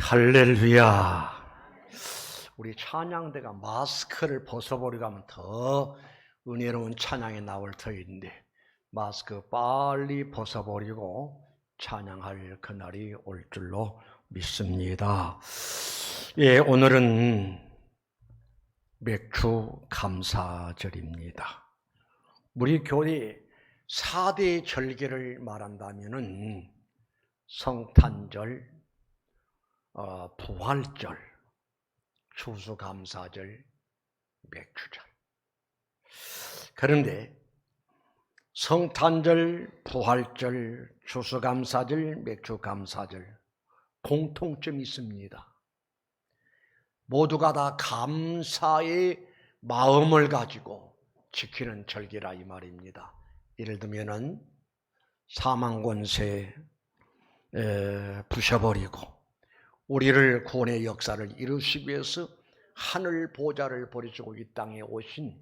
할렐루야. 우리 찬양대가 마스크를 벗어버리고 하면 더 은혜로운 찬양이 나올 터인데 마스크 빨리 벗어버리고 찬양할 그날이 올 줄로 믿습니다. 예, 오늘은 맥주 감사절입니다. 우리 교회 4대 절기를 말한다면은 성탄절, 부활절, 추수감사절, 맥주절. 그런데 성탄절, 부활절, 추수감사절, 맥주감사절 공통점이 있습니다. 모두가 다 감사의 마음을 가지고 지키는 절기라 이 말입니다. 예를 들면은 사망권세 부셔버리고 우리를 구원의 역사를 이루시기 위해서 하늘 보좌를 버리시고 이 땅에 오신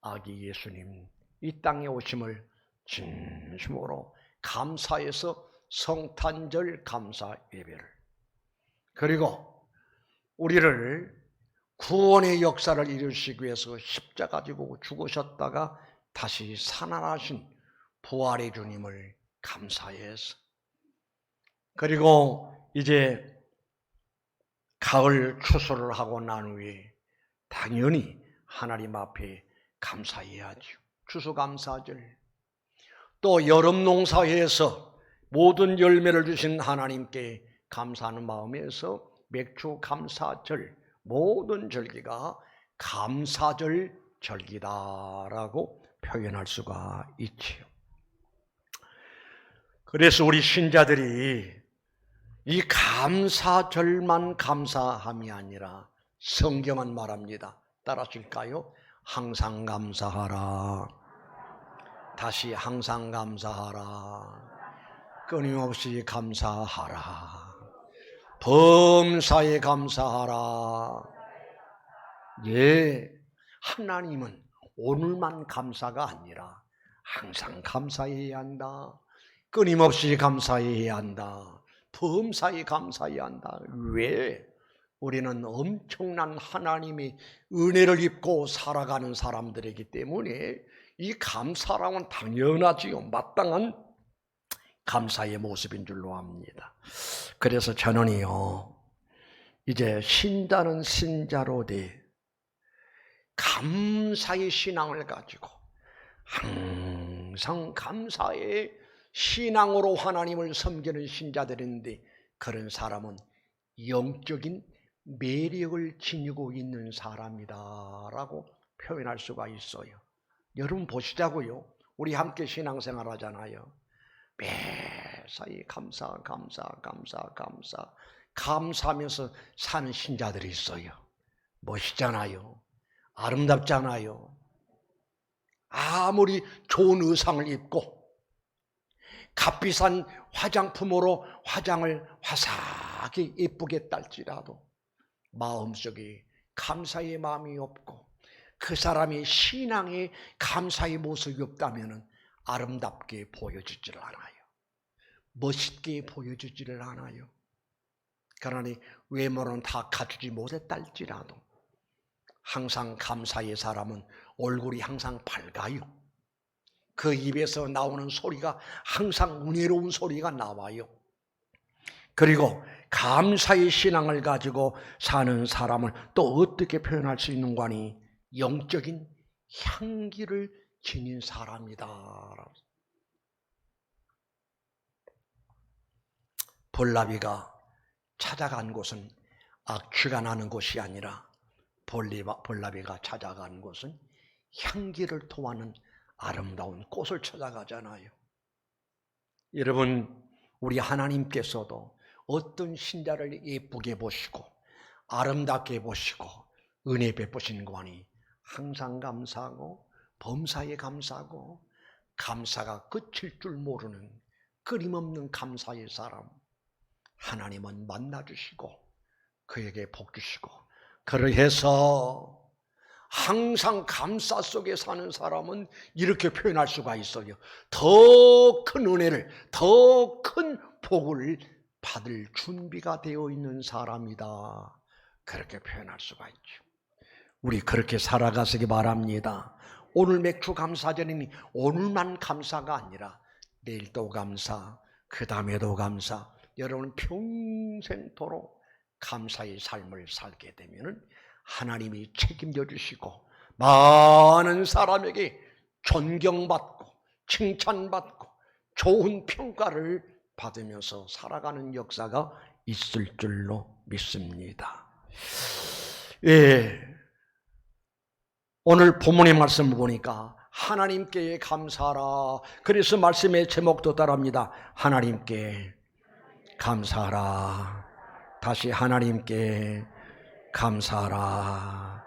아기 예수님, 이 땅에 오심을 진심으로 감사해서 성탄절 감사 예배를, 그리고 우리를 구원의 역사를 이루시기 위해서 십자가 지고 죽으셨다가 다시 살아나신 부활의 주님을 감사해서, 그리고 이제 가을 추수를 하고 난 후에 당연히 하나님 앞에 감사해야죠. 추수감사절. 또 여름 농사에서 모든 열매를 주신 하나님께 감사하는 마음에서 맥주감사절, 모든 절기가 감사절 절기다라고 표현할 수가 있지요. 그래서 우리 신자들이 이 감사절만 감사함이 아니라 성경은 말합니다. 따라하실까요? 항상 감사하라. 다시 항상 감사하라. 끊임없이 감사하라. 범사에 감사하라. 예, 하나님은 오늘만 감사가 아니라 항상 감사해야 한다. 끊임없이 감사해야 한다. 범사에 감사해야 한다. 왜? 우리는 엄청난 하나님의 은혜를 입고 살아가는 사람들이기 때문에 이 감사랑은 당연하지요. 마땅한 감사의 모습인 줄로 압니다. 그래서 저는요, 이제 신자는 신자로 돼 감사의 신앙을 가지고 항상 감사의 신앙으로 하나님을 섬기는 신자들인데, 그런 사람은 영적인 매력을 지니고 있는 사람이다라고 표현할 수가 있어요. 여러분 보시자고요. 우리 함께 신앙생활 하잖아요. 매사에 감사하면서 사는 신자들이 있어요. 멋있잖아요. 아름답잖아요. 아무리 좋은 의상을 입고 값비싼 화장품으로 화장을 화사하게 예쁘게 딸지라도 마음속에 감사의 마음이 없고 그 사람이 신앙의 감사의 모습이 없다면 아름답게 보여주지를 않아요. 멋있게 보여주지를 않아요. 그러니 외모는 다 갖추지 못했달지라도 항상 감사의 사람은 얼굴이 항상 밝아요. 그 입에서 나오는 소리가 항상 은혜로운 소리가 나와요. 그리고 감사의 신앙을 가지고 사는 사람을 또 어떻게 표현할 수 있는 거니? 영적인 향기를 지닌 사람이다. 벌나비가 찾아간 곳은 악취가 나는 곳이 아니라 벌나비가 찾아간 곳은 향기를 토하는 아름다운 꽃을 찾아가잖아요. 여러분, 우리 하나님께서도 어떤 신자를 예쁘게 보시고 아름답게 보시고 은혜 베푸신 거니 항상 감사하고 범사에 감사하고 감사가 그칠 줄 모르는 끊임없는 감사의 사람, 하나님은 만나주시고 그에게 복 주시고, 그러해서 항상 감사 속에 사는 사람은 이렇게 표현할 수가 있어요. 더 큰 은혜를, 더 큰 복을 받을 준비가 되어 있는 사람이다. 그렇게 표현할 수가 있죠. 우리 그렇게 살아가시기 바랍니다. 오늘 맥주 감사절이니 오늘만 감사가 아니라 내일도 감사, 그 다음에도 감사, 여러분 평생토록 감사의 삶을 살게 되면 하나님이 책임져 주시고 많은 사람에게 존경받고 칭찬받고 좋은 평가를 받으면서 살아가는 역사가 있을 줄로 믿습니다. 예, 오늘 본문의 말씀을 보니까 하나님께 감사하라. 그래서 말씀의 제목도 따라합니다. 하나님께 감사하라. 다시 하나님께 감사하라.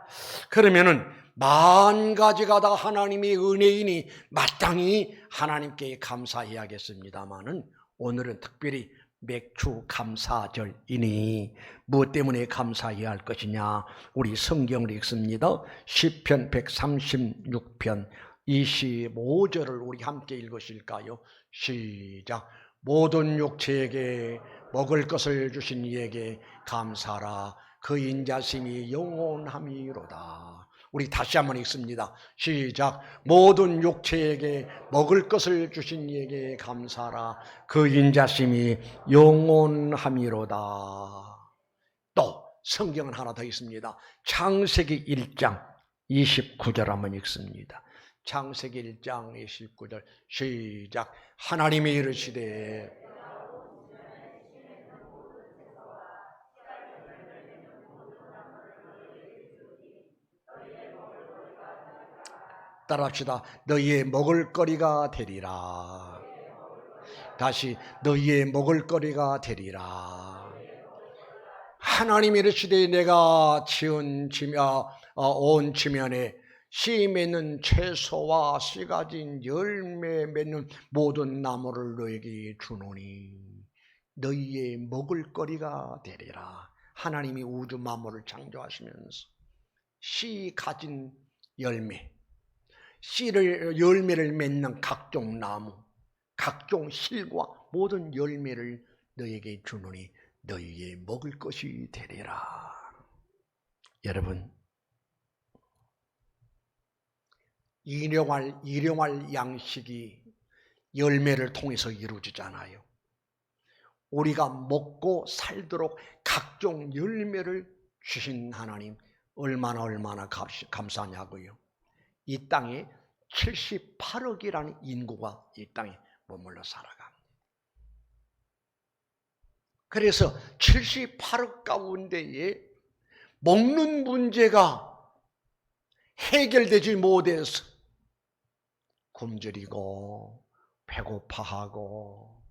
그러면은 만 가지가 다 하나님의 은혜이니 마땅히 하나님께 감사해야겠습니다마는 오늘은 특별히 맥주 감사절이니 무엇 때문에 감사해야 할 것이냐? 우리 성경을 읽습니다. 시편 136편 25절을 우리 함께 읽으실까요? 시작. 모든 육체에게 먹을 것을 주신 이에게 감사하라. 그 인자심이 영원함이로다. 우리 다시 한번 읽습니다. 시작. 모든 육체에게 먹을 것을 주신 이에게 감사하라. 그 인자심이 영원함이로다. 또 성경은 하나 더 있습니다. 창세기 1장 29절 한번 읽습니다. 창세기 1장 29절 시작. 하나님이 이르시되 따라합시다. 너희의 먹을거리가 되리라. 다시 너희의 먹을거리가 되리라. 하나님이 이르시되 내가 지은 온 지면에 씨 맺는 채소와 씨 가진 열매 맺는 모든 나무를 너에게 주노니 너희의 먹을거리가 되리라. 하나님이 우주 만물을 창조하시면서 씨 가진 열매, 열매를 맺는 각종 나무, 각종 실과 모든 열매를 너에게 주노니 너희의 먹을 것이 되리라. 여러분, 일용할 양식이 열매를 통해서 이루어지잖아요. 우리가 먹고 살도록 각종 열매를 주신 하나님 얼마나 감사하냐고요. 이 땅에 78억이라는 인구가 이 땅에 머물러 살아갑니다. 그래서 78억 가운데에 먹는 문제가 해결되지 못해서 굶주리고 배고파하고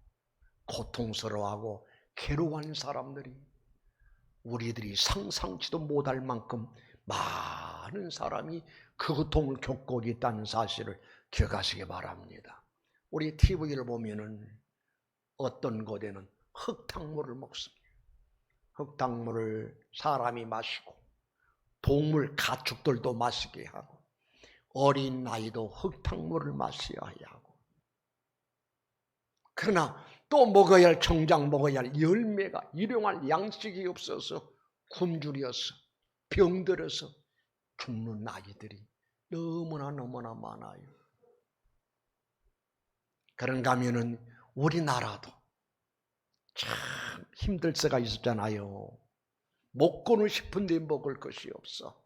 고통스러워하고 괴로워하는 사람들이 우리들이 상상치도 못할 만큼 많은 사람이 그 고통을 겪고 있다는 사실을 기억하시기 바랍니다. 우리 TV를 보면은 어떤 곳에는 흙탕물을 먹습니다. 흙탕물을 사람이 마시고 동물 가축들도 마시게 하고 어린 아이도 흙탕물을 마셔야 하고 그러나 또 먹어야 할 정작 먹어야 할 열매가 일용할 양식이 없어서 굶주려서 병들어서 죽는 아이들이 너무나 많아요. 그런가 하면은 우리나라도 참 힘들 때가 있었잖아요. 먹고는 싶은데 먹을 것이 없어.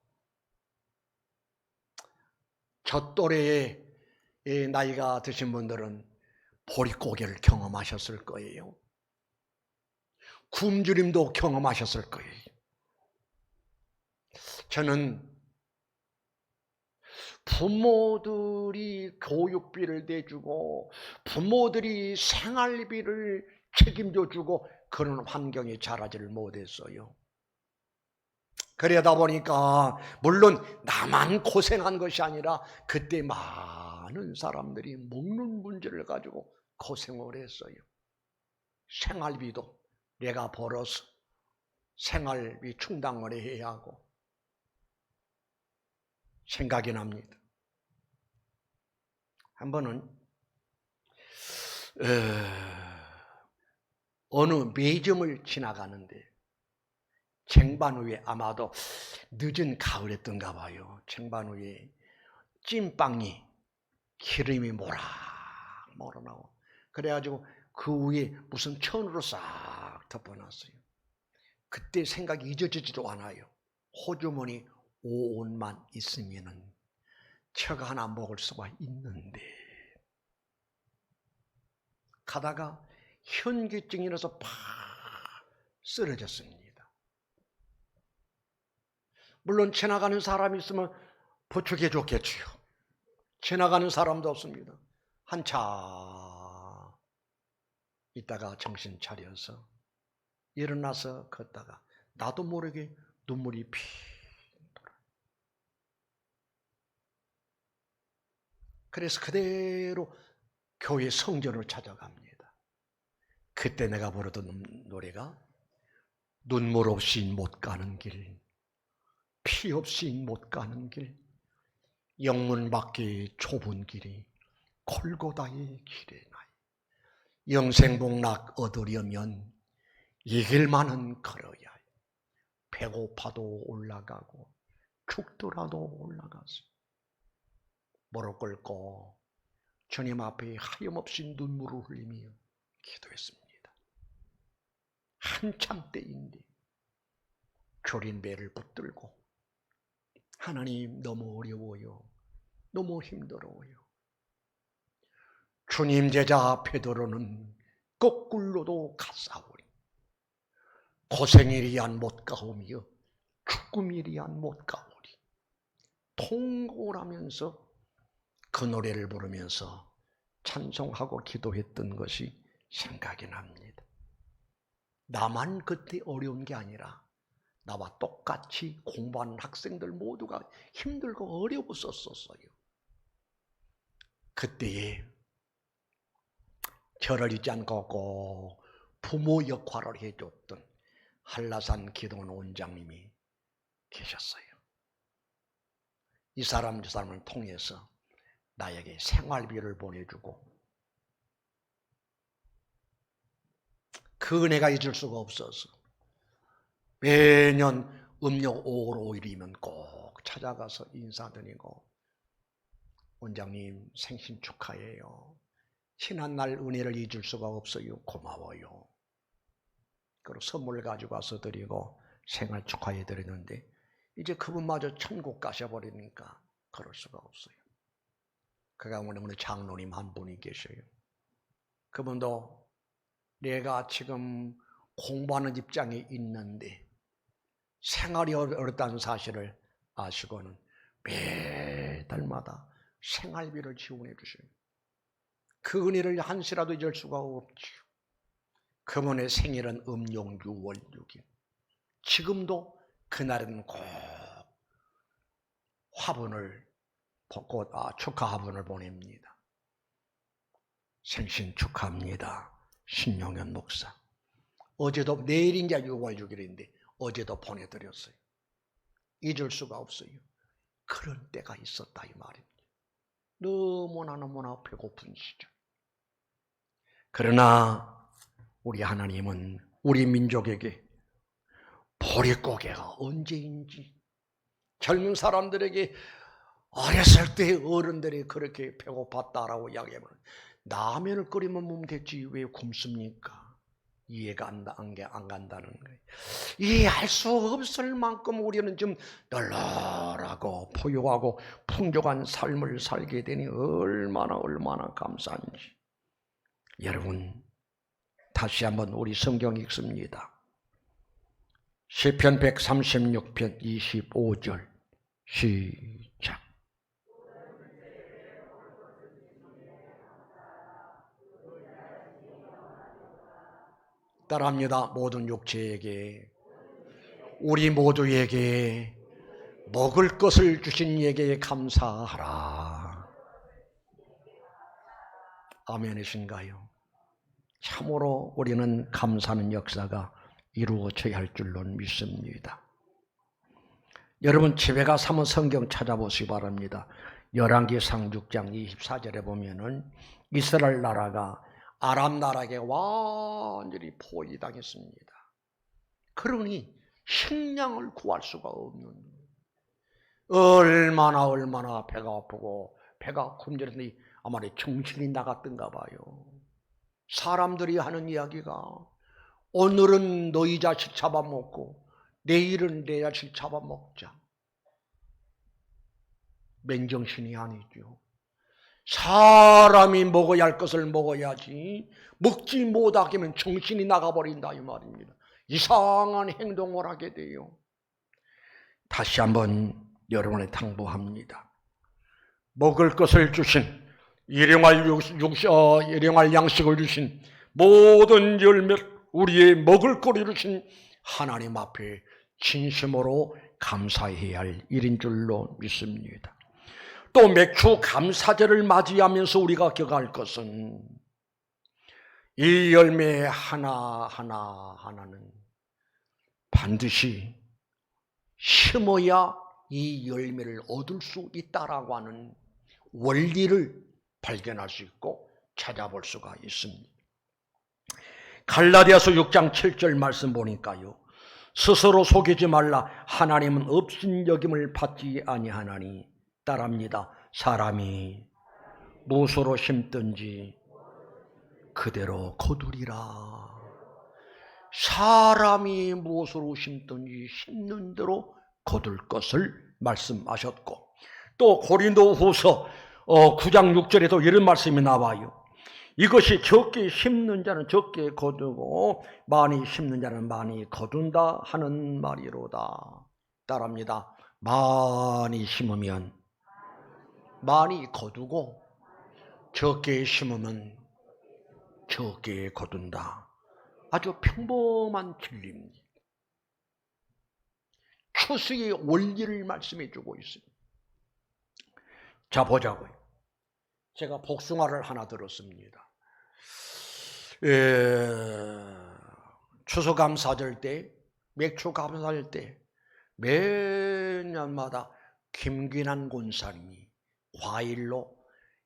저 또래의 나이가 드신 분들은 보릿고개를 경험하셨을 거예요. 굶주림도 경험하셨을 거예요. 저는 부모들이 교육비를 내주고 부모들이 생활비를 책임져 주고 그런 환경에 자라지를 못했어요. 그러다 보니까 물론 나만 고생한 것이 아니라 그때 많은 사람들이 먹는 문제를 가지고 고생을 했어요. 생활비도 내가 벌어서 생활비 충당을 해야 하고 생각이 납니다. 한 번은 어느 매점을 지나가는데 쟁반 위에 아마도 늦은 가을이었던가 봐요. 쟁반 위에 찐빵이 기름이 모락 나고 그래가지고 그 위에 무슨 천으로 싹 덮어놨어요. 그때 생각이 잊어지지도 않아요. 호주머니 5원만 있으면은 저거 하나 먹을 수가 있는데 가다가 현기증이 나서 팍 쓰러졌습니다. 물론 지나가는 사람이 있으면 부축해 줬겠지요. 지나가는 사람도 없습니다. 한참 있다가 정신 차려서 일어나서 걷다가 나도 모르게 눈물이 피 돌아. 그래서 그대로 교회 성전을 찾아갑니다. 그때 내가 부르던 노래가 눈물 없이 못 가는 길, 피 없이 못 가는 길, 영문 밖의 좁은 길이 골고다의 길에 나이. 영생복락 얻으려면 이 길만은 걸어야 해. 배고파도 올라가고 죽더라도 올라가서 무릎 꿇고 주님 앞에 하염없이 눈물을 흘리며 기도했습니다. 한참 때인데 졸인 배를 붙들고 하나님 너무 어려워요. 너무 힘들어요. 주님 제자 베드로는 거꾸로도 갔사오니 고생이리안 못 가오며 죽음이리안 못 가오리. 통곡을 하면서 그 노래를 부르면서 찬송하고 기도했던 것이 생각이 납니다. 나만 그때 어려운 게 아니라 나와 똑같이 공부하는 학생들 모두가 힘들고 어려웠었어요. 그때에 저를 잊지 않고 꼭 부모 역할을 해줬던 한라산 기도원 원장님이 계셨어요. 이 사람 저 사람을 통해서 나에게 생활비를 보내주고 그 은혜가 잊을 수가 없어서 매년 음력 5월 5일이면 꼭 찾아가서 인사드리고 원장님 생신 축하해요. 지난날 은혜를 잊을 수가 없어요. 고마워요. 그리고 선물 가지고 와서 드리고 생일 축하해 드리는데 이제 그분마저 천국 가셔버리니까 그럴 수가 없어요. 그 가운데 오늘 장로님 한 분이 계셔요. 그분도 내가 지금 공부하는 입장에 있는데 생활이 어렵다는 사실을 아시고는 매달마다 생활비를 지원해 주셔요. 그 은혜를 한시라도 잊을 수가 없지요. 그분의 생일은 음력 6월 6일. 지금도 그날은 꼭 화분을 축하 화분을 보냅니다. 생신 축하합니다. 신용현 목사. 어제도 내일이 이제 6월 6일인데 어제도 보내드렸어요. 잊을 수가 없어요. 그런 때가 있었다 이 말입니다. 너무나 배고픈 시절. 그러나 우리 하나님은 우리 민족에게 보릿고개가 언제인지 젊은 사람들에게 어렸을 때 어른들이 그렇게 배고팠다라고 이야기하면 라면을 끓이면 먹으면 됐지 왜 굶습니까? 이해가 안 간다는 거예요. 이해할 수 없을 만큼 우리는 좀 널널하고 포효하고 풍족한 삶을 살게 되니 얼마나 감사한지. 여러분 다시 한번 우리 성경 읽습니다. 시편 136편 25절 시작. 따라합니다. 모든 육체에게 우리 모두에게 먹을 것을 주신 이에게 감사하라. 아멘이신가요? 참으로 우리는 감사하는 역사가 이루어져야 할 줄로 믿습니다. 여러분 집에 가서 한번 성경 찾아보시기 바랍니다. 열왕기상 6장 24절에 보면은 이스라엘 나라가 아람 나라에게 완전히 포위당했습니다. 그러니 식량을 구할 수가 없는, 얼마나 배가 아프고 배가 굶주렸더니 아마 정신이 나갔던가 봐요. 사람들이 하는 이야기가 오늘은 너희 자식 잡아먹고 내일은 내 자식 잡아먹자. 맨정신이 아니죠. 사람이 먹어야 할 것을 먹어야지 먹지 못하면 정신이 나가버린다 이 말입니다. 이상한 행동을 하게 돼요. 다시 한번 여러분에 당부합니다. 먹을 것을 주신, 일용할 양식을 주신, 모든 열매를 우리의 먹을 거리를 주신 하나님 앞에 진심으로 감사해야 할 일인 줄로 믿습니다. 또 맥주 감사절을 맞이하면서 우리가 기억할 것은 이 열매 하나하나는 반드시 심어야 이 열매를 얻을 수 있다라고 하는 원리를 발견할 수 있고 찾아볼 수가 있습니다. 갈라디아서 6장 7절 말씀 보니까요, 스스로 속이지 말라. 하나님은 업신여김을 받지 아니하나니. 따라합니다. 사람이 무엇으로 심든지 그대로 거두리라. 사람이 무엇으로 심든지 심는 대로 거둘 것을 말씀하셨고, 또 고린도후서 9장 6절에도 이런 말씀이 나와요. 이것이 적게 심는 자는 적게 거두고 많이 심는 자는 많이 거둔다 하는 말이로다. 따라합니다. 많이 심으면 많이 거두고 적게 심으면 적게 거둔다. 아주 평범한 진리입니다. 추수의 원리를 말씀해 주고 있습니다. 자, 보자고요. 제가 복숭아를 하나 들었습니다. 추수감사절 때, 맥주감사절 때 매년마다 김기난 권사님이 과일로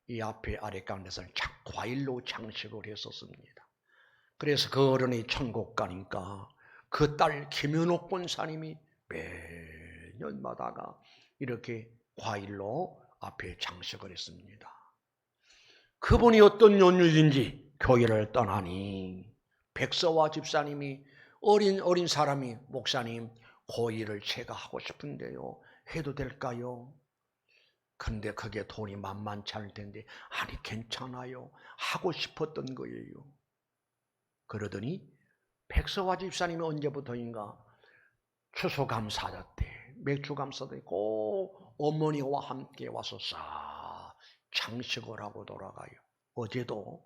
이 앞에 아래 가운데서 과일로 장식을 했었습니다. 그래서 그 어른이 천국 가니까 그 딸 김현옥 권사님이 매년마다가 이렇게 과일로 앞에 장식을 했습니다. 그분이 어떤 연유인지 교회를 떠나니 백서와 집사님이 어린 사람이 목사님 고일을 제가 하고 싶은데요, 해도 될까요? 근데 그게 돈이 만만치 않을 텐데, 아니 괜찮아요, 하고 싶었던 거예요. 그러더니 백서와 집사님이 언제부터인가 추수감사절 때, 맥주감사절 때 꼭 어머니와 함께 와서 싹 장식을 하고 돌아가요. 어제도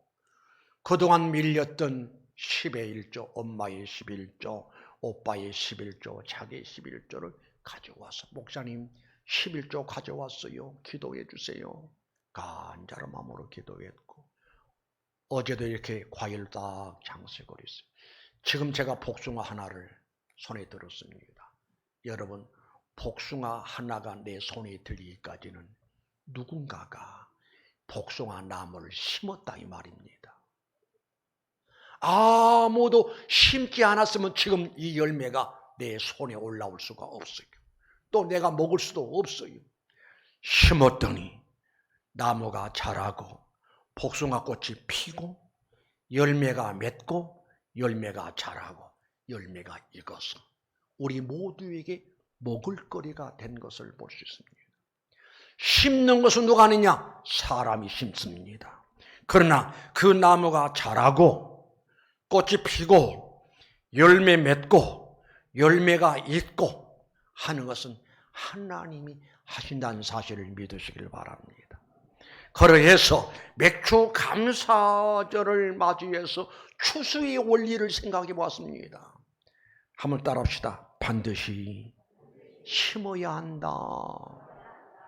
그동안 밀렸던 10의 1조, 엄마의 11조, 오빠의 11조, 자기의 11조를 가져와서 목사님 11조 가져왔어요, 기도해 주세요. 간절한 마음으로 기도했고, 어제도 이렇게 과일 딱 장식을 했어요. 지금 제가 복숭아 하나를 손에 들었습니다. 여러분, 복숭아 하나가 내 손에 들기까지는 누군가가 복숭아 나무를 심었다 이 말입니다. 아무도 심지 않았으면 지금 이 열매가 내 손에 올라올 수가 없어요. 또 내가 먹을 수도 없어요. 심었더니 나무가 자라고 복숭아 꽃이 피고 열매가 맺고 열매가 자라고 열매가 익어서 우리 모두에게 먹을거리가 된 것을 볼 수 있습니다. 심는 것은 누가 하느냐? 사람이 심습니다. 그러나 그 나무가 자라고 꽃이 피고 열매 맺고 열매가 익고 하는 것은 하나님이 하신다는 사실을 믿으시길 바랍니다. 그래서 맥주 감사절을 맞이해서 추수의 원리를 생각해 보았습니다. 한번 따라합시다. 반드시 심어야 한다.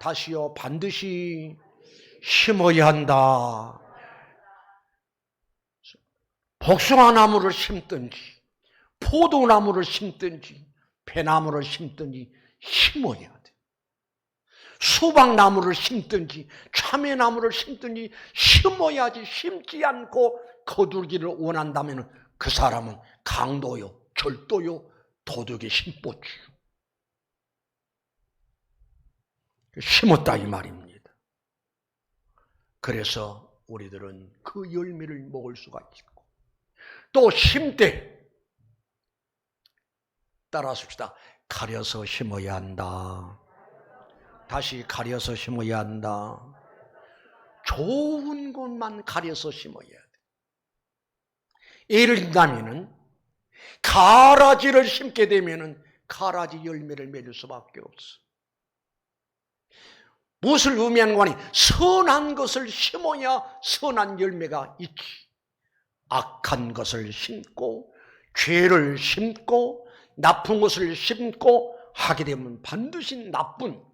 다시요. 반드시 심어야 한다. 복숭아 나무를 심든지 포도나무를 심든지 배나무를 심든지 심어야 돼. 수박나무를 심든지 참외나무를 심든지 심어야지. 심지 않고 거두기를 원한다면 그 사람은 강도요, 절도요, 도둑의 심보주요. 심었다 이 말입니다. 그래서 우리들은 그 열매를 먹을 수가 있고, 또 심때 따라합시다. 가려서 심어야 한다. 다시 가려서 심어야 한다. 좋은 것만 가려서 심어야 돼. 예를 들자면은 가라지를 심게 되면은 가라지 열매를 맺을 수밖에 없어. 무엇을 의미하는 거니? 선한 것을 심어야 선한 열매가 있지. 악한 것을 심고 죄를 심고 나쁜 것을 심고 하게 되면 반드시 나쁜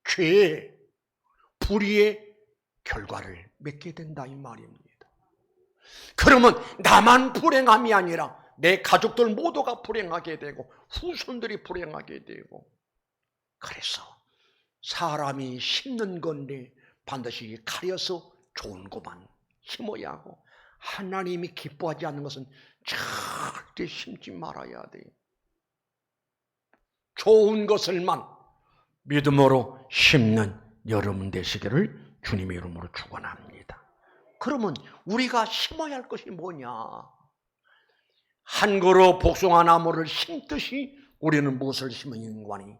죄, 불의의 결과를 맺게 된다 이 말입니다. 그러면 나만 불행함이 아니라 내 가족들 모두가 불행하게 되고 후손들이 불행하게 되고, 그래서 사람이 심는 건데 반드시 가려서 좋은 것만 심어야 하고, 하나님이 기뻐하지 않는 것은 절대 심지 말아야 돼. 좋은 것을만 믿음으로 심는 여러분 되시기를 주님의 이름으로 축원합니다. 그러면 우리가 심어야 할 것이 뭐냐? 한 그루 복숭아 나무를 심듯이 우리는 무엇을 심는 거니?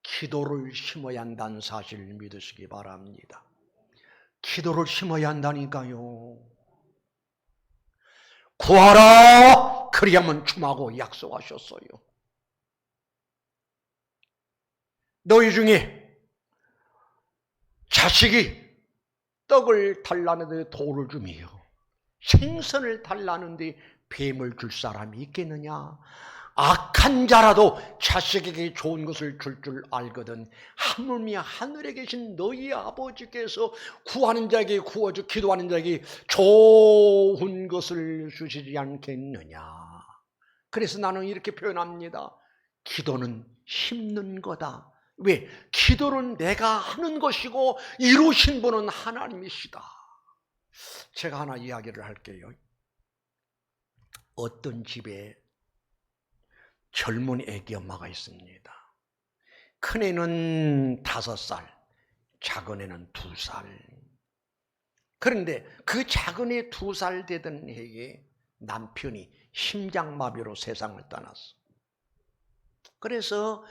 기도를 심어야 한다는 사실을 믿으시기 바랍니다. 기도를 심어야 한다니까요. 구하라 그리하면 춤하고 약속하셨어요. 너희 중에 자식이 떡을 달라는데 돌을 주며 생선을 달라는데 뱀을 줄 사람이 있겠느냐? 악한 자라도 자식에게 좋은 것을 줄 알거든 하물며 하늘에 계신 너희 아버지께서 구하는 자에게 구워주 기도하는 자에게 좋은 것을 주시지 않겠느냐. 그래서 나는 이렇게 표현합니다. 기도는 심는 거다. 왜? 기도는 내가 하는 것이고 이루신 분은 하나님이시다. 제가 하나 이야기를 할게요. 어떤 집에 젊은 애기 엄마가 있습니다. 큰애는 5살, 작은 애는 2살. 그런데 그 작은 애 2살 되던 해에 남편이 심장마비로 세상을 떠났어. 그래서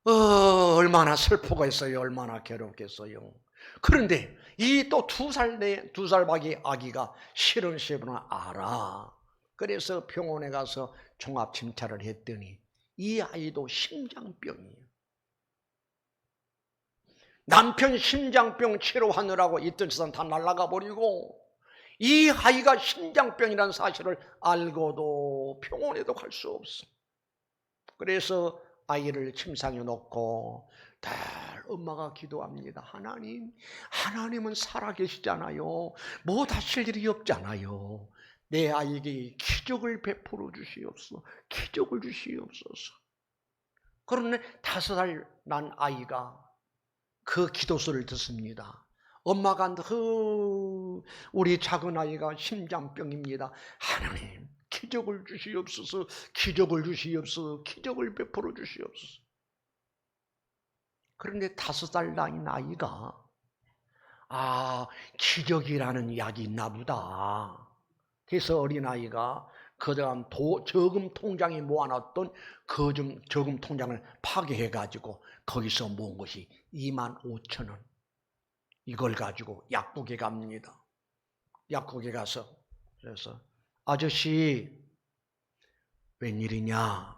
얼마나 슬프고 했어요. 얼마나 괴롭겠어요. 그런데 이 또 2살밖에 아기가 싫은 시부는 알아. 그래서 병원에 가서 종합침체를 했더니 이 아이도 심장병이에요. 남편 심장병 치료하느라고 있던 재산 다 날아가 버리고 이 아이가 심장병이라는 사실을 알고도 병원에도 갈 수 없어. 그래서 아이를 침상에 놓고 늘 엄마가 기도합니다. 하나님은 살아계시잖아요. 뭐 다칠 일이 없잖아요. 내 아이에게 기적을 베풀어 주시옵소서. 기적을 주시옵소서. 그런데 5살 난 아이가 그 기도소리를 듣습니다. 엄마가 우리 작은 아이가 심장병입니다. 하나님 기적을 주시옵소서. 기적을 주시옵소서. 기적을 베풀어 주시옵소서. 그런데 5살 나인 아이가 기적이라는 약이 있나 보다. 그래서 어린아이가 그동안 저금 통장에 모아놨던 그 저금 통장을 파괴해가지고 거기서 모은 것이 25,000원. 이걸 가지고 약국에 갑니다. 약국에 가서 그래서 아저씨 웬일이냐?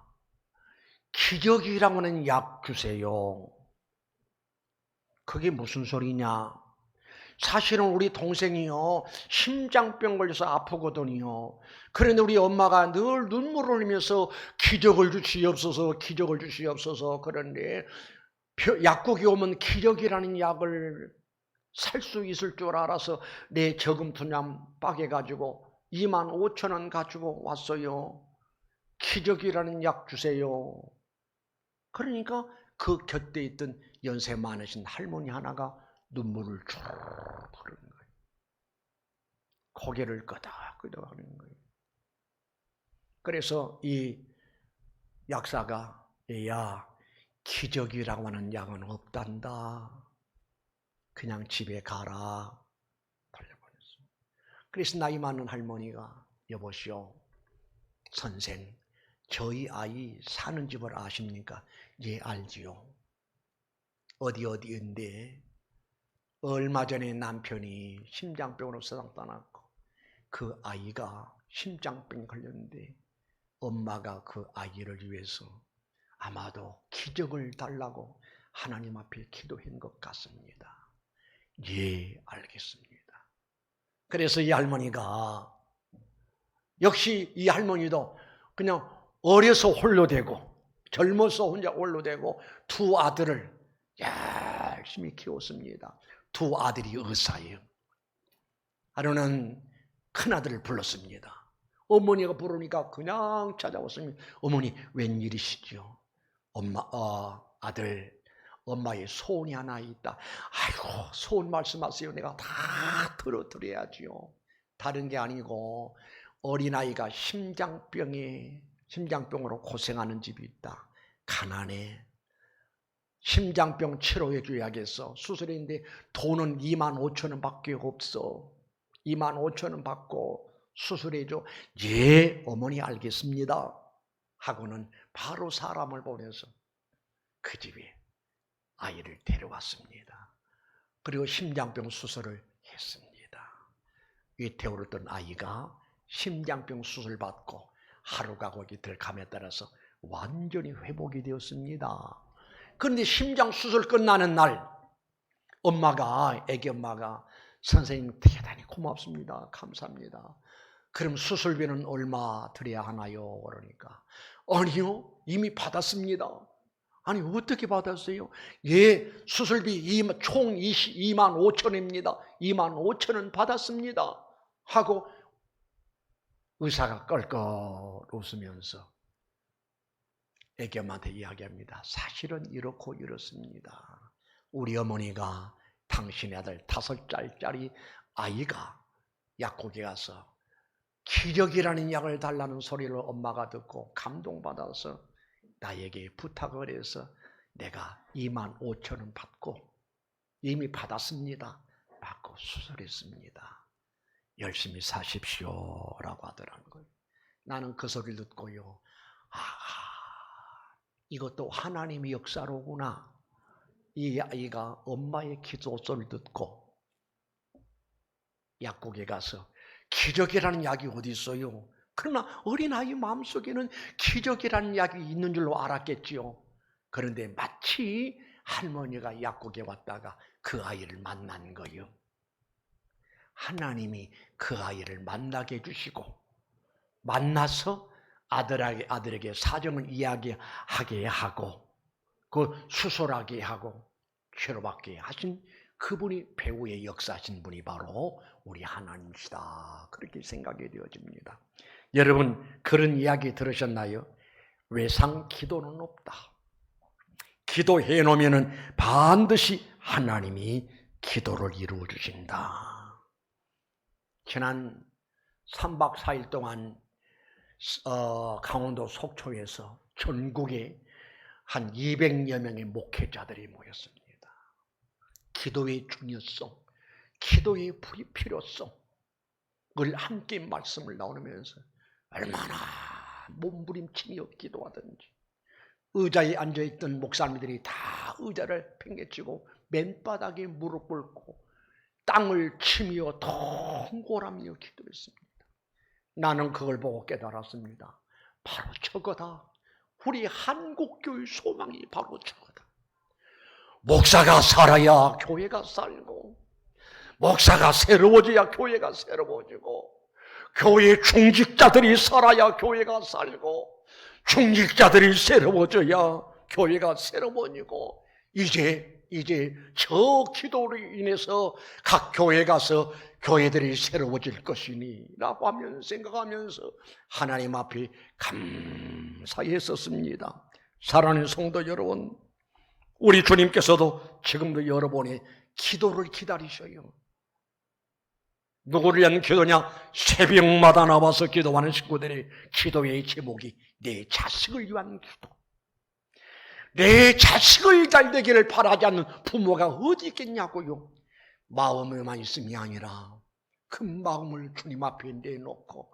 기적이라고 하는 약 주세요. 그게 무슨 소리냐? 사실은 우리 동생이요 심장병 걸려서 아프거든요. 그런데 우리 엄마가 늘 눈물을 흘리면서 기적을 주시옵소서 기적을 주시옵소서. 그런데 약국에 오면 기적이라는 약을 살 수 있을 줄 알아서 내 저금 통장 빠개가지고 25,000원 가지고 왔어요. 기적이라는 약 주세요. 그러니까 그 곁에 있던 연세 많으신 할머니 하나가 눈물을 쭉 흐르는 거예요. 고개를 끄덕끄덕 하는 거예요. 그래서 이 약사가 야, 기적이라고 하는 약은 없단다. 그냥 집에 가라. 돌려보냈어요. 그래서 나이 많은 할머니가 여보시오, 선생, 저희 아이 사는 집을 아십니까? 예, 알지요. 어디인데 얼마 전에 남편이 심장병으로 세상 떠났고 그 아이가 심장병 걸렸는데 엄마가 그 아이를 위해서 아마도 기적을 달라고 하나님 앞에 기도한 것 같습니다. 예, 알겠습니다. 그래서 이 할머니가 역시 이 할머니도 그냥 어려서 홀로 되고 젊어서 혼자 홀로 되고 두 아들을 열심히 키웠습니다. 두 아들이 의사예요. 하루는 큰아들을 불렀습니다. 어머니가 부르니까 그냥 찾아왔습니다. 어머니 웬일이시죠? 아들, 엄마의 소원이 하나 있다. 아이고, 소원 말씀하세요. 내가 다 들어드려야지요. 다른 게 아니고 어린아이가 심장병으로 고생하는 집이 있다. 가난해. 심장병 치료해 줘야겠어. 수술인데 돈은 25,000원 밖에 없어. 25,000원 받고 수술해 줘. 예, 어머니 알겠습니다. 하고는 바로 사람을 보내서 그 집에 아이를 데려왔습니다. 그리고 심장병 수술을 했습니다. 위태로웠던 아이가 심장병 수술 받고 하루가 이틀 감에 따라서 완전히 회복이 되었습니다. 그런데 심장 수술 끝나는 날 애기 엄마가 선생님 대단히 고맙습니다. 감사합니다. 그럼 수술비는 얼마 드려야 하나요? 그러니까 아니요, 이미 받았습니다. 아니, 어떻게 받았어요? 예, 수술비 총 25,000원입니다. 25,000원 받았습니다. 하고 의사가 껄껄 웃으면서 애기엄마한테 이야기합니다. 사실은 이렇고 이렇습니다. 우리 어머니가 당신의 아들 5살짜리 아이가 약국에 가서 기적이라는 약을 달라는 소리를 엄마가 듣고 감동받아서 나에게 부탁을 해서 내가 25,000원 받고 이미 받았습니다. 받고 수술했습니다. 열심히 사십시오라고 하더라는 거예요. 나는 그 소리를 듣고요. 이것도 하나님의 역사로구나. 이 아이가 엄마의 기도 소리를 듣고 약국에 가서 기적이라는 약이 어디 있어요? 그러나 어린아이 마음속에는 기적이라는 약이 있는 줄로 알았겠지요. 그런데 마치 할머니가 약국에 왔다가 그 아이를 만난 거예요. 하나님이 그 아이를 만나게 해주시고 만나서 아들에게 사정을 이야기하게 하고 그 수술하게 하고 치료받게 하신 그분이 배후에 역사하신 분이 바로 우리 하나님이시다. 그렇게 생각이 되어집니다. 여러분, 그런 이야기 들으셨나요? 외상 기도는 없다. 기도해 놓으면 반드시 하나님이 기도를 이루어 주신다. 지난 3박 4일 동안 강원도 속초에서 전국에 한 200여 명의 목회자들이 모였습니다. 기도의 중요성, 기도의 필요성을 함께 말씀을 나누면서 얼마나 몸부림치며 기도하든지 의자에 앉아있던 목사님들이 다 의자를 팽개치고 맨바닥에 무릎 꿇고 땅을 치며 통골하며 기도했습니다. 나는 그걸 보고 깨달았습니다. 바로 저거다. 우리 한국교회 소망이 바로 저거다. 목사가 살아야 교회가 살고 목사가 새로워져야 교회가 새로워지고 교회 중직자들이 살아야 교회가 살고 중직자들이 새로워져야 교회가 새로워지고 이제 저 기도로 인해서 각 교회 가서 교회들이 새로워질 것이니 라고 하면 생각하면서 하나님 앞에 감사히 했었습니다. 사랑하는 성도 여러분, 우리 주님께서도 지금도 여러분의 기도를 기다리셔요. 누구를 위한 기도냐? 새벽마다 나와서 기도하는 식구들의 기도의 제목이 내 자식을 위한 기도. 내 자식을 잘 되기를 바라지 않는 부모가 어디 있겠냐고요. 마음에만 있음이 아니라 그 마음을 주님 앞에 내놓고,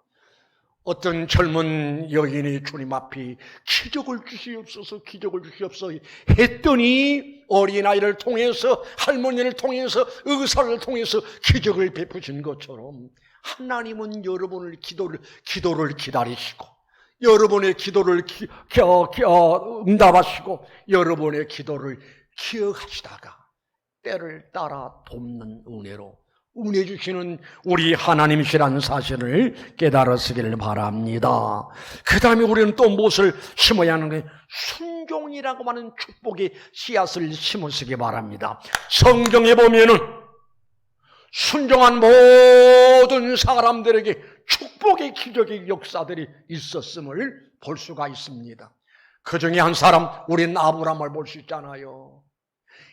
어떤 젊은 여인이 주님 앞에 기적을 주시옵소서, 기적을 주시옵소서 했더니 어린아이를 통해서, 할머니를 통해서, 의사를 통해서 기적을 베푸신 것처럼 하나님은 여러분의 기도를 기다리시고, 여러분의 기도를 응답하시고, 여러분의 기도를 기억하시다가 때를 따라 돕는 은혜로 은혜 주시는 우리 하나님이시라는 사실을 깨달으시기를 바랍니다. 그 다음에 우리는 또 무엇을 심어야 하는 거예요? 순종이라고 하는 축복의 씨앗을 심으시기 바랍니다. 성경에 보면은 순종한 모든 사람들에게 축복의 기적의 역사들이 있었음을 볼 수가 있습니다. 그 중에 한 사람, 우리는 아브라함을 볼 수 있잖아요.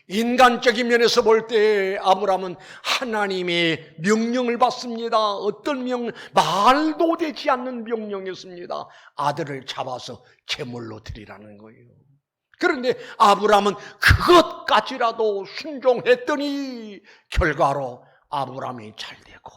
인간적인 면에서 볼 때 아브라함은 하나님의 명령을 받습니다. 어떤 말도 되지 않는 명령이었습니다. 아들을 잡아서 제물로 드리라는 거예요. 그런데 아브라함은 그것까지라도 순종했더니 결과로 아브라함이 잘 되고,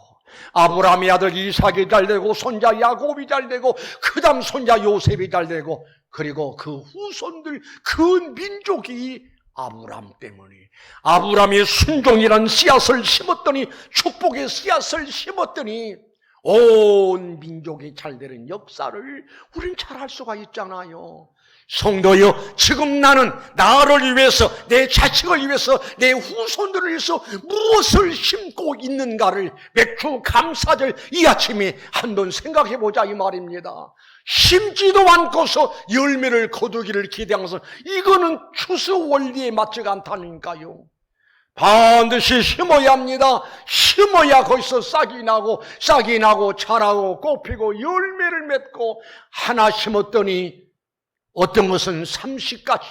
아브라함의 아들 이삭이 잘 되고, 손자 야곱이 잘 되고, 그 다음 손자 요셉이 잘 되고, 그리고 그 후손들, 그 민족이 아브라함 때문에, 아브라함의 순종이란 씨앗을 심었더니, 축복의 씨앗을 심었더니 온 민족이 잘 되는 역사를 우린 잘 알 수가 있잖아요. 성도여, 지금 나는 나를 위해서, 내 자식을 위해서, 내 후손들을 위해서 무엇을 심고 있는가를 맥주 감사절 이 아침에 한번 생각해보자 이 말입니다. 심지도 않고서 열매를 거두기를 기대하면서, 이거는 추수 원리에 맞지가 않다니까요. 반드시 심어야 합니다. 심어야 거기서 싹이 나고 자라고 꽃 피고 열매를 맺고, 하나 심었더니 어떤 것은 30가지,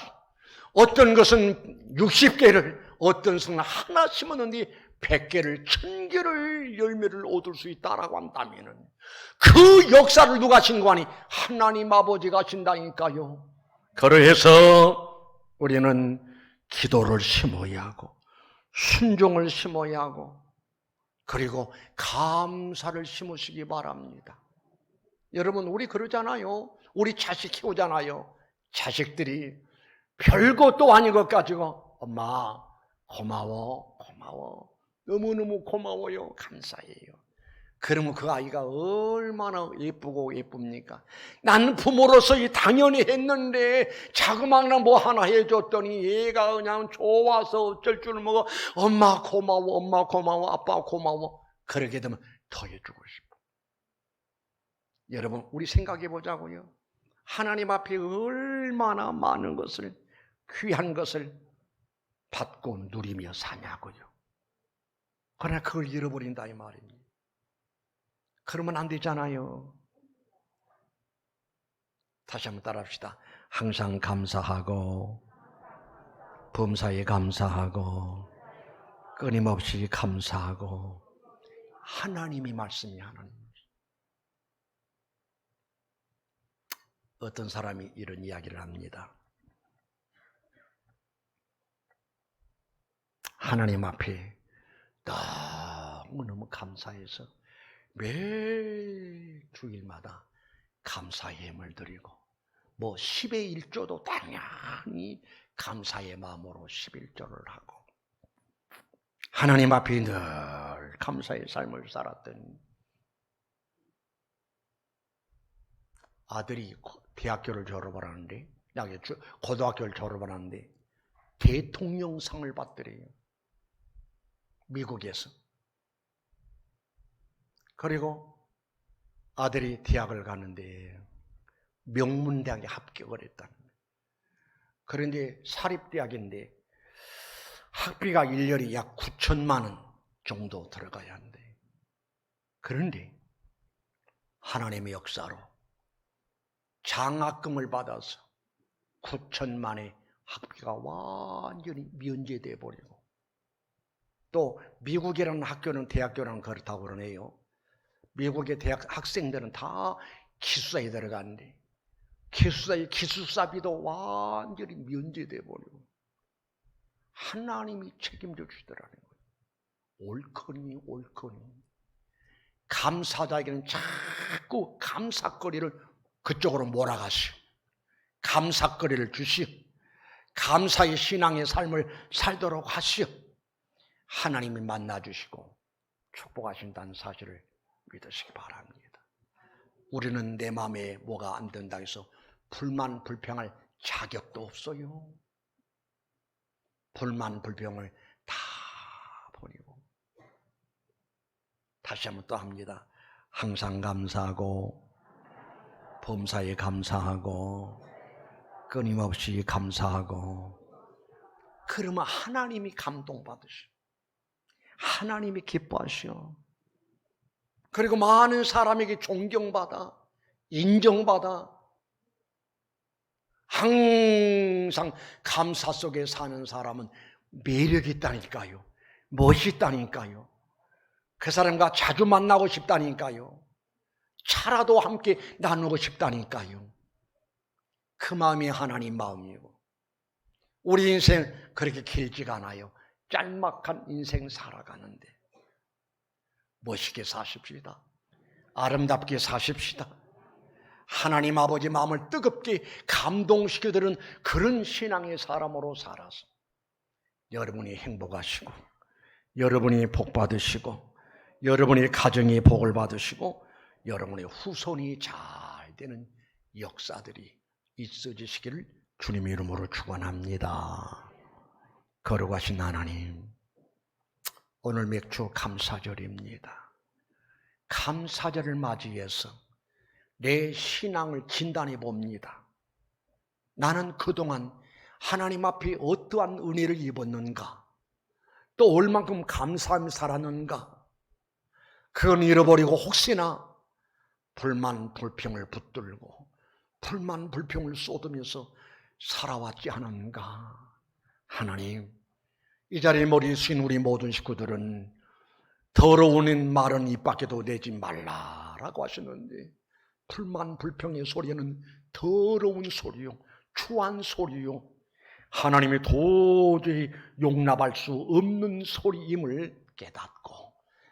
어떤 것은 60개를, 어떤 것은 하나 심었는데 100개를, 1000개를 열매를 얻을 수 있다라고 한다면, 그 역사를 누가 신고하니? 하나님 아버지가 신다니까요. 그래서 우리는 기도를 심어야 하고, 순종을 심어야 하고, 그리고 감사를 심으시기 바랍니다. 여러분, 우리 그러잖아요. 우리 자식 키우잖아요. 자식들이 별것도 아닌 것 가지고, 엄마 고마워, 너무너무 고마워요, 감사해요. 그러면 그 아이가 얼마나 예쁘고 예쁩니까? 나는 부모로서 당연히 했는데 자그마한 뭐 하나 해줬더니 얘가 그냥 좋아서 어쩔 줄 모르고 엄마 고마워, 아빠 고마워. 그러게 되면 더 해주고 싶어. 여러분, 우리 생각해 보자고요. 하나님 앞에 얼마나 많은 것을, 귀한 것을 받고 누리며 사냐고요. 그러나 그걸 잃어버린다 이 말입니다. 그러면 안 되잖아요. 다시 한번 따라합시다. 항상 감사하고, 범사에 감사하고, 끊임없이 감사하고. 하나님이 말씀이 하나님. 어떤 사람이 이런 이야기를 합니다. 하나님 앞에 너무너무 감사해서 매 주일마다 감사의 예물 드리고, 뭐 10의 1조도 당연히 감사의 마음으로 11조를 하고, 하나님 앞에 늘 감사의 삶을 살았더니 아들이 대학교를 졸업을 하는데, 고등학교를 졸업을 하는데 대통령상을 받더래요, 미국에서. 그리고 아들이 대학을 가는데 명문대학에 합격을 했다는 거예요. 그런데 사립대학인데 학비가 1년에 약 9천만 원 정도 들어가야 한대. 그런데 하나님의 역사로 장학금을 받아서 9천만의 학비가 완전히 면제돼 버리고, 또 미국이라는 학교는 대학교랑 그렇다고 그러네요. 미국의 대학 학생들은 다 기숙사에 들어가는데 기숙사비도 완전히 면제돼 버리고 하나님이 책임져 주시더라는 거예요. 옳거니 감사자에게는 자꾸 감사거리를 그쪽으로 몰아가시오. 감사거리를 주시오. 감사의 신앙의 삶을 살도록 하시오. 하나님이 만나주시고 축복하신다는 사실을 믿으시기 바랍니다. 우리는 내 마음에 뭐가 안 된다 해서 불만 불평할 자격도 없어요. 불만 불평을 다 버리고 다시 한번 또 합니다. 항상 감사하고 범사에 감사하고 끊임없이 감사하고 그러면 하나님이 감동받으시오. 하나님이 기뻐하시오. 그리고 많은 사람에게 존경받아 인정받아 항상 감사 속에 사는 사람은 매력이 있다니까요. 멋있다니까요. 그 사람과 자주 만나고 싶다니까요. 차라도 함께 나누고 싶다니까요. 그 마음이 하나님 마음이고 우리 인생 그렇게 길지가 않아요. 짤막한 인생 살아가는데 멋있게 사십시다. 아름답게 사십시다. 하나님 아버지 마음을 뜨겁게 감동시켜드리는 그런 신앙의 사람으로 살아서 여러분이 행복하시고 여러분이 복 받으시고 여러분의 가정이 복을 받으시고 여러분의 후손이 잘 되는 역사들이 있어지시기를 주님의 이름으로 축원합니다. 거룩하신 하나님, 오늘 맥주 감사절입니다. 감사절을 맞이해서 내 신앙을 진단해 봅니다. 나는 그동안 하나님 앞에 어떠한 은혜를 입었는가? 또 얼만큼 감사하며 살았는가? 그건 잃어버리고 혹시나 불만 불평을 붙들고 불만 불평을 쏟으면서 살아왔지 않은가? 하나님, 이 자리에 머리 숙인 우리 모든 식구들은 더러운 말은 입 밖에도 내지 말라라고 하셨는데 불만 불평의 소리는 더러운 소리요, 추한 소리요, 하나님이 도저히 용납할 수 없는 소리임을 깨닫고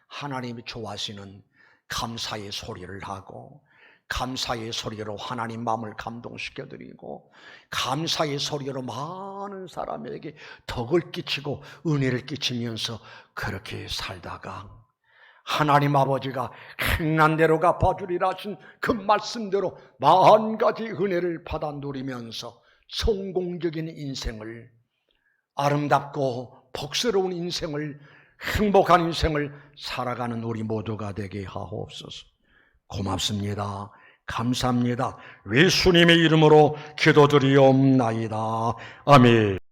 하나님이 좋아하시는 감사의 소리를 하고 감사의 소리로 하나님 마음을 감동시켜드리고 감사의 소리로 많은 사람에게 덕을 끼치고 은혜를 끼치면서 그렇게 살다가 하나님 아버지가 행한 대로 갚아주리라 하신 그 말씀대로 40가지 은혜를 받아 누리면서 성공적인 인생을, 아름답고 복스러운 인생을, 행복한 인생을 살아가는 우리 모두가 되게 하옵소서. 고맙습니다. 감사합니다. 예수님의 이름으로 기도드리옵나이다. 아멘.